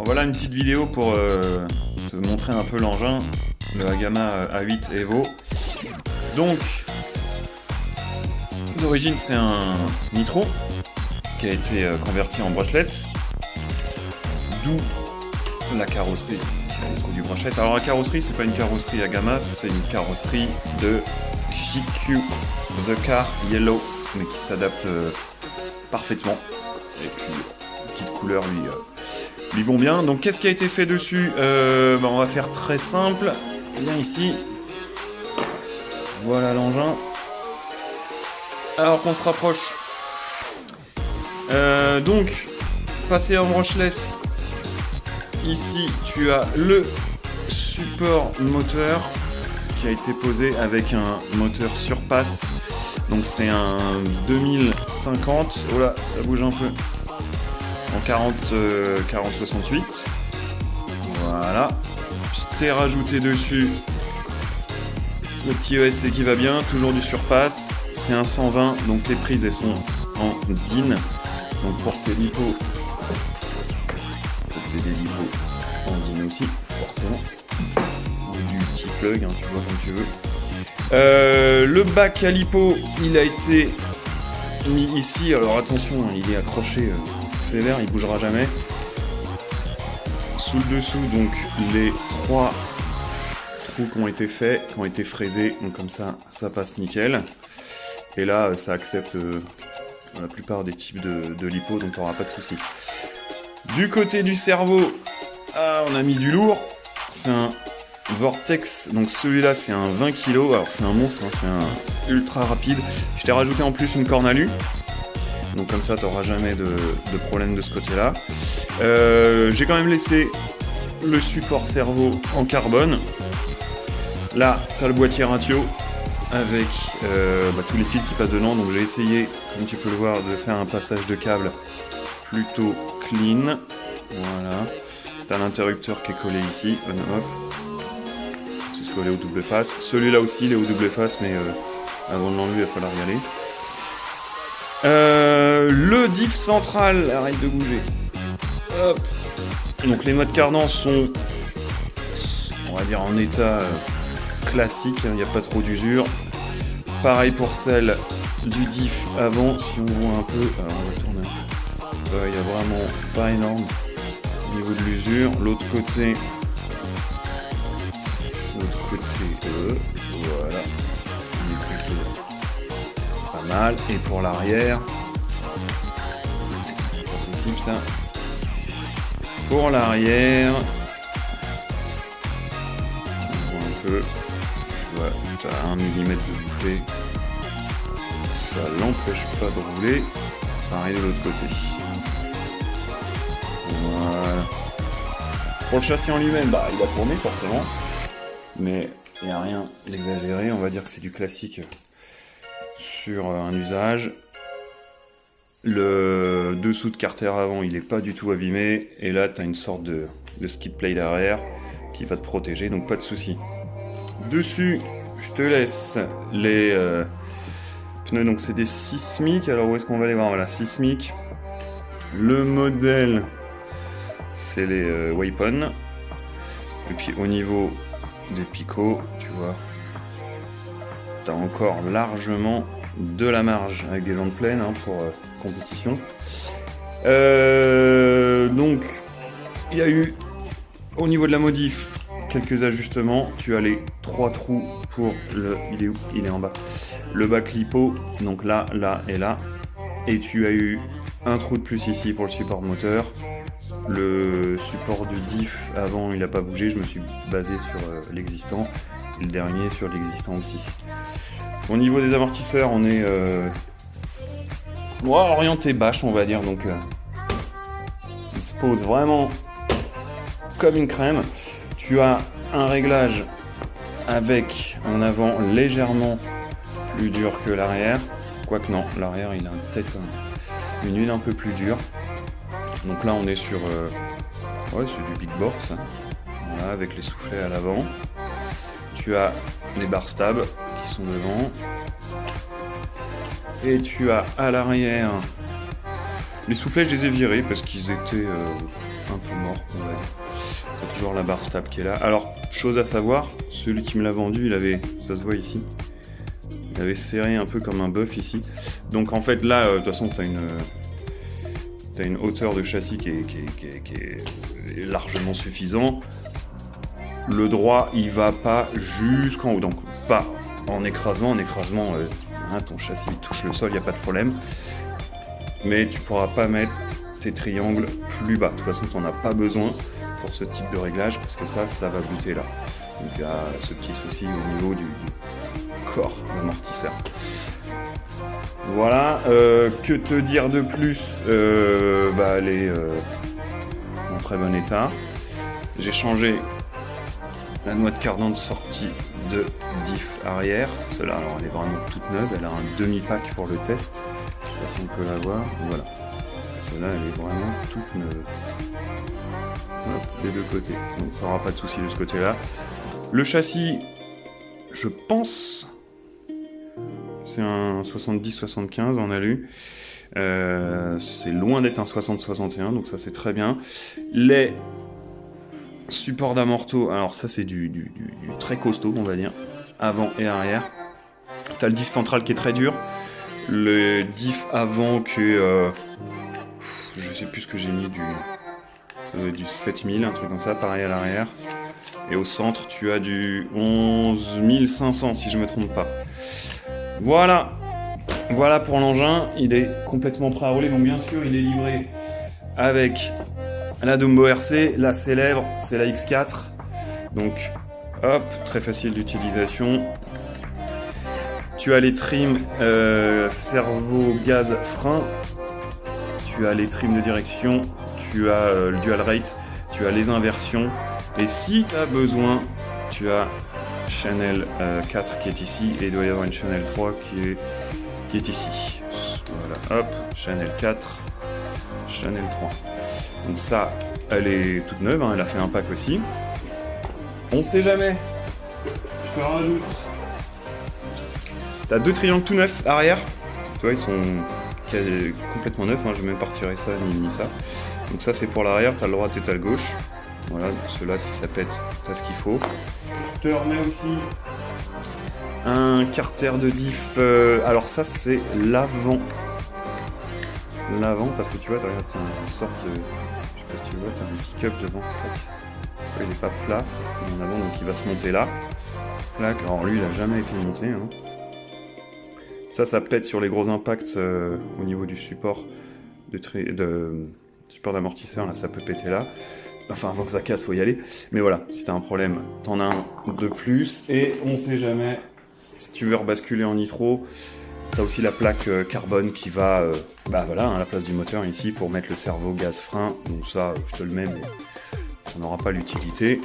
voilà une petite vidéo pour te montrer un peu l'engin, le Agama A8 Evo. Donc, d'origine c'est un nitro qui a été converti en brushless, d'où la carrosserie du brushless. Alors la carrosserie, c'est pas une carrosserie Agama, c'est une carrosserie de JQ The Car Yellow, mais qui s'adapte parfaitement. Et puis, petite couleur lui vont bien. Donc qu'est-ce qui a été fait dessus? On va faire très simple. Viens ici. Voilà l'engin. Alors qu'on se rapproche. Donc, passer en brushless. Ici, tu as le support moteur qui a été posé avec un moteur surpasse. Donc c'est un 2050. Oh là, ça bouge un peu. En 40-68. Voilà. Je t'ai rajouté dessus le petit ESC qui va bien. Toujours du surpasse. C'est un 120. Donc les prises elles sont en DIN. Donc pour tes lipos. Faut que t'aies des lipos en DIN aussi, forcément. Ou du petit plug, hein, tu vois comme tu veux. Le bac à lipo, il a été mis ici. Alors attention, il est accroché sévère, il bougera jamais. Sous le dessous, donc les 3 trous qui ont été faits, qui ont été fraisés, donc comme ça passe nickel. Et là, ça accepte la plupart des types de lipo, donc tu n'auras pas de soucis. Du côté du cerveau, on a mis du lourd. C'est un Vortex, donc celui-là c'est un 20 kg, alors c'est un monstre, hein, c'est un ultra rapide. Je t'ai rajouté en plus une cornalue, donc comme ça t'auras jamais de problème de ce côté-là. J'ai quand même laissé le support cerveau en carbone. Là t'as le boîtier ratio avec tous les fils qui passent dedans, donc j'ai essayé, comme tu peux le voir, de faire un passage de câble plutôt clean. Voilà, t'as l'interrupteur qui est collé ici, on-off. Collé au double face. Celui-là aussi, il est au double face, mais avant de l'enlever, il va falloir y aller. Le diff central, arrête de bouger. Hop. Donc les modes cadence sont, on va dire, en état classique, il n'y a pas trop d'usure. Pareil pour celle du diff avant, si on voit un peu. Alors on va tourner un peu. Il n'y a vraiment pas énorme au niveau de l'usure. L'autre côté, voilà, il est plutôt pas mal. Et pour l'arrière, c'est pas possible ça. Pour l'arrière, on voit un peu, voilà, tu as 1 mm de bouffée, ça l'empêche pas de rouler. Pareil de l'autre côté. Voilà. Pour le châssis en lui-même, il a tourné forcément. Mais il n'y a rien d'exagéré, on va dire que c'est du classique sur un usage. Le dessous de carter avant, il n'est pas du tout abîmé. Et là, tu as une sorte de skid plate arrière qui va te protéger, donc pas de souci. Dessus, je te laisse les pneus, donc c'est des Sismic. Alors où est-ce qu'on va les voir? Voilà, Sismic. Le modèle, c'est les Weapon. Et puis au niveau des picots, tu vois, t'as encore largement de la marge avec des jantes pleines pour compétition. Donc il y a eu au niveau de la modif quelques ajustements. Tu as les 3 trous pour le, il est où? Il est en bas, le bac lipo, donc là, là et là, et tu as eu un trou de plus ici pour le support moteur. Le support du diff avant il n'a pas bougé, je me suis basé sur l'existant, et le dernier sur l'existant aussi. Au niveau des amortisseurs, on est orienté bâche, on va dire, donc il se pose vraiment comme une crème. Tu as un réglage avec un avant légèrement plus dur que l'arrière, quoique non, l'arrière il a peut-être une huile un peu plus dure. Donc là on est sur c'est du big bore ça. Voilà, avec les soufflets à l'avant. Tu as les bar stabs qui sont devant. Et tu as à l'arrière Les soufflets, je les ai virés parce qu'ils étaient un peu morts, on va dire. C'est toujours la barre stable qui est là. Alors, chose à savoir, celui qui me l'a vendu, il avait, ça se voit ici, il avait serré un peu comme un bœuf ici. Donc en fait là, de toute façon, t'as une hauteur de châssis qui est largement suffisant. Le droit, il va pas jusqu'en haut, donc pas en écrasement. Ton châssis touche le sol, il n'y a pas de problème. Mais tu pourras pas mettre tes triangles plus bas. De toute façon, tu n'en as pas besoin pour ce type de réglage, parce que ça va buter là. Donc il y a ce petit souci au niveau du corps d'amortisseur. Voilà, que te dire de plus, elle est en très bon état. J'ai changé la noix de cardan de sortie de diff arrière. Celle-là, alors elle est vraiment toute neuve, elle a un demi-pack pour le test. Je sais pas si on peut la voir, voilà. Celle-là, elle est vraiment toute neuve. Hop, des deux côtés, donc ça n'aura pas de souci de ce côté-là. Le châssis, je pense, c'est un 70-75 en alu. C'est loin d'être un 60-61, donc ça c'est très bien. Les supports d'amorto, alors ça c'est du très costaud, on va dire, avant et arrière. T'as le diff central qui est très dur. Le diff avant qui est... je sais plus ce que j'ai mis, ça doit être du 7000, un truc comme ça, pareil à l'arrière. Et au centre, tu as du 11500 si je me trompe pas. Voilà. Voilà pour l'engin. Il est complètement prêt à rouler. Donc bien sûr, il est livré avec la Dumbo RC, la célèbre, c'est la X4. Donc, hop, très facile d'utilisation. Tu as les trims servo, gaz, frein. Tu as les trims de direction. Tu as le dual rate. Tu as les inversions. Et si tu as besoin, tu as Channel 4 qui est ici, et il doit y avoir une Channel 3 qui est ici. Voilà, hop, Channel 4, Channel 3. Donc ça, elle est toute neuve, hein, elle a fait un pack aussi. On sait jamais. Je te rajoute. T'as deux triangles tout neufs arrière. Tu vois, ils sont complètement neufs, hein, je vais même pas retirer ça ni ça. Donc ça c'est pour l'arrière, t'as le droit et t'as le gauche. Voilà, donc ceux-là, si ça pète, t'as ce qu'il faut. Je te remets aussi un carter de diff. Alors ça, c'est l'avant. L'avant, parce que tu vois, t'as une sorte de... Je sais pas si tu vois, t'as un petit cup devant. Il n'est pas plat, il est en avant, donc il va se monter là. Là, alors lui, il a jamais été monté. Hein. Ça pète sur les gros impacts au niveau du support support d'amortisseur. Là, ça peut péter là. Enfin, avant que ça casse, faut y aller. Mais voilà, si t'as un problème, t'en as un de plus. Et on sait jamais, si tu veux rebasculer en nitro, t'as aussi la plaque carbone qui va, à la place du moteur ici pour mettre le servo gaz frein. Donc ça, je te le mets, mais ça n'aura pas l'utilité.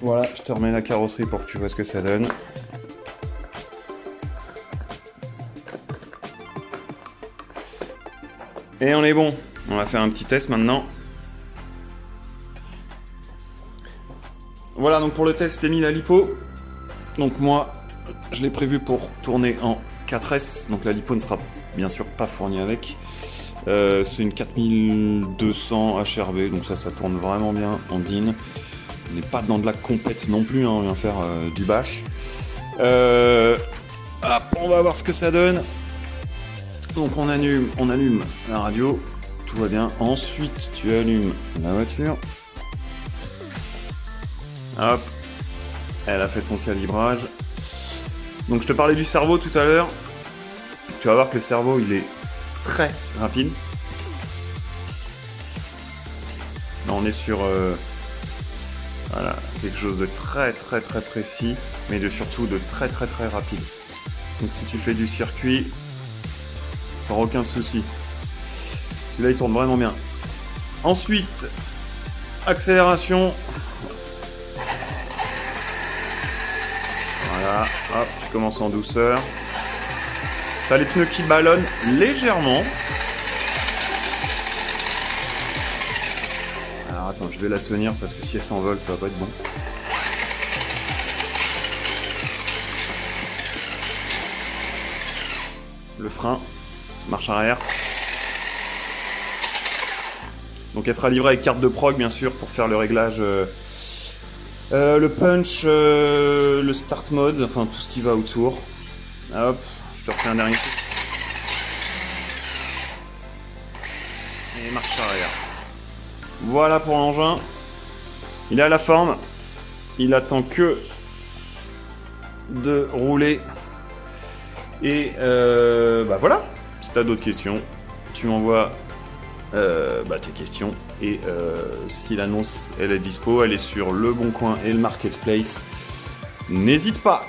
Voilà, je te remets la carrosserie pour que tu vois ce que ça donne. Et on est bon. On va faire un petit test maintenant. Voilà, donc pour le test, je t'ai mis la lipo. Donc moi, je l'ai prévu pour tourner en 4S. Donc la lipo ne sera bien sûr pas fournie avec. C'est une 4200 HRB, donc ça tourne vraiment bien en DIN. On n'est pas dans de la compète non plus, hein, on vient faire du bash. On va voir ce que ça donne. Donc on allume la radio. Tout va bien. Ensuite, tu allumes la voiture. Hop. Elle a fait son calibrage. Donc, je te parlais du cerveau tout à l'heure. Tu vas voir que le cerveau, il est très rapide. Là, on est sur voilà, quelque chose de très très très précis, mais surtout de très très très rapide. Donc, si tu fais du circuit, sans aucun souci. Celui-là, il tourne vraiment bien. Ensuite, accélération. Voilà, hop, tu commences en douceur. T'as les pneus qui ballonnent légèrement. Alors attends, je vais la tenir parce que si elle s'envole, ça va pas être bon. Le frein. marche arrière. Donc elle sera livrée avec carte de prog bien sûr pour faire le réglage, le punch, le start mode, enfin tout ce qui va autour. Hop, je te refais un dernier coup. Et marche arrière. Voilà pour l'engin. Il a la forme. Il attend que de rouler. Et bah voilà. Si t'as d'autres questions, tu m'envoies tes questions. Et si l'annonce elle est dispo, elle est sur Le Bon Coin et le Marketplace. N'hésite pas.